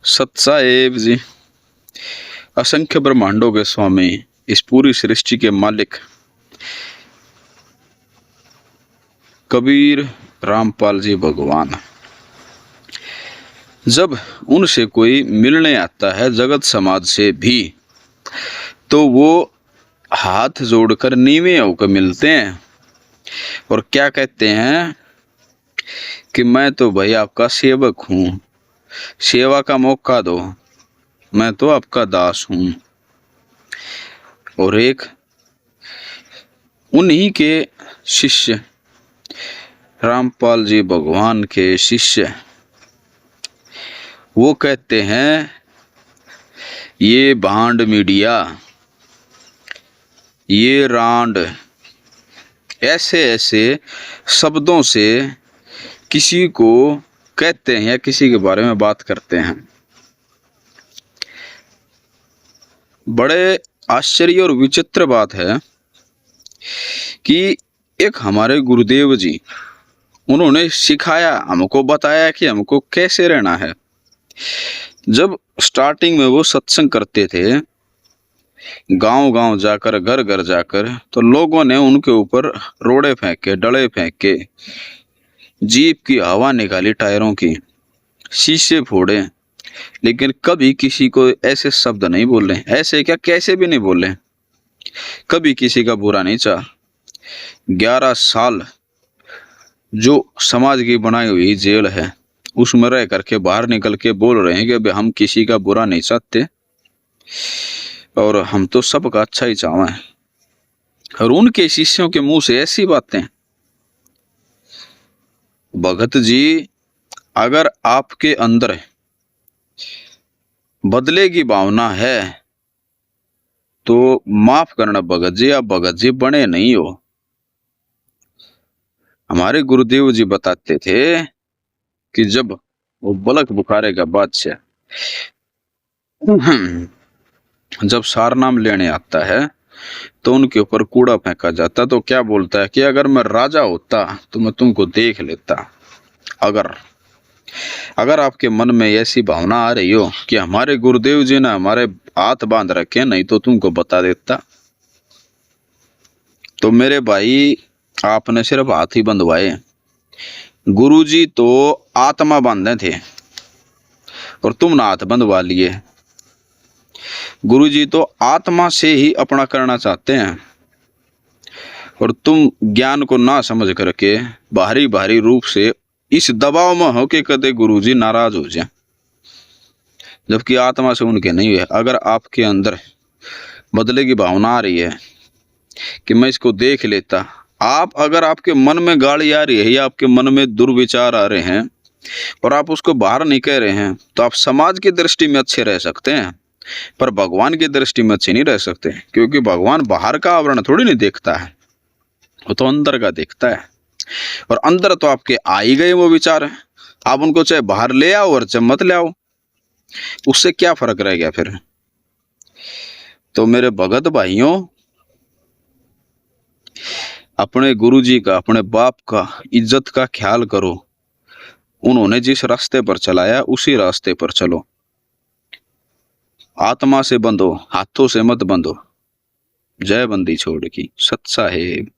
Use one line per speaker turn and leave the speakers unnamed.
सतसाहेब जी, असंख्य ब्रह्मांडों के स्वामी, इस पूरी सृष्टि के मालिक कबीर रामपाल जी भगवान, जब उनसे कोई मिलने आता है जगत समाज से भी, तो वो हाथ जोड़कर नीवे होकर मिलते हैं और क्या कहते हैं कि मैं तो भाई आपका सेवक हूँ, सेवा का मौका दो, मैं तो आपका दास हूँ। और एक उन्हीं के शिष्य, रामपाल जी भगवान के शिष्य, वो कहते हैं ये भांड मीडिया, ये रांड, ऐसे ऐसे शब्दों से किसी को कहते हैं या किसी के बारे में बात करते हैं। बड़े आश्चर्य और विचित्र बात है कि एक हमारे गुरुदेव जी, उन्होंने सिखाया, हमको बताया कि हमको कैसे रहना है। जब स्टार्टिंग में वो सत्संग करते थे, गांव गांव जाकर, घर घर जाकर, तो लोगों ने उनके ऊपर रोड़े फेंके, डले फेंके, जीप की हवा निकाली, टायरों की, शीशे फोड़े, लेकिन कभी किसी को ऐसे शब्द नहीं बोले। ऐसे क्या, कैसे भी नहीं बोले, कभी किसी का बुरा नहीं चाहा। 11 साल जो समाज की बनाई हुई जेल है, उसमें रह करके बाहर निकल के बोल रहे हैं कि अभी हम किसी का बुरा नहीं चाहते और हम तो सबका अच्छा ही चाहते हैं। और उनके शिष्यों के मुंह से ऐसी बातें। भगत जी, अगर आपके अंदर बदले की भावना है तो माफ करना भगत जी, आप भगत जी बने नहीं हो। हमारे गुरुदेव जी बताते थे कि जब वो बलक बुखारे का बादशाह जब सार नाम लेने आता है तो उनके ऊपर कूड़ा फेंका जाता, तो क्या बोलता है कि अगर मैं राजा होता तो मैं तुमको देख लेता। अगर आपके मन में ऐसी भावना आ रही हो कि हमारे गुरुदेव जी ने हमारे हाथ बांध रखे, नहीं तो तुमको बता देता। तो मेरे भाई, आपने सिर्फ हाथ ही बंधवाए, गुरुजी तो आत्मा बांधे थे और तुमने हाथ बंधवा लिए। गुरुजी तो आत्मा से ही अपना करना चाहते हैं और तुम ज्ञान को ना समझ करके बाहरी बाहरी रूप से इस दबाव में हो कि कदे गुरुजी नाराज हो जाए, जबकि आत्मा से उनके नहीं हुए। अगर आपके अंदर बदले की भावना आ रही है कि मैं इसको देख लेता, अगर आपके मन में गाली आ रही है या आपके मन में दुर्विचार आ रहे हैं और आप उसको बाहर नहीं कह रहे हैं, तो आप समाज की दृष्टि में अच्छे रह सकते हैं, पर भगवान की दृष्टि में अच्छे नहीं रह सकते, क्योंकि भगवान बाहर का आवरण थोड़ी नहीं देखता है, वो तो अंदर का देखता है। और अंदर तो आपके आ ही गए वो विचार, आप उनको चाहे बाहर ले आओ और चाहे मत ले आओ, उससे क्या फर्क रह गया फिर। तो मेरे भगत भाइयों, अपने गुरुजी का, अपने बाप का इज्जत का ख्याल करो। उन्होंने जिस रास्ते पर चलाया उसी रास्ते पर चलो। आत्मा से बंधो, हाथों से मत बंधो। जय बंदी छोड़ की। सत साहेब।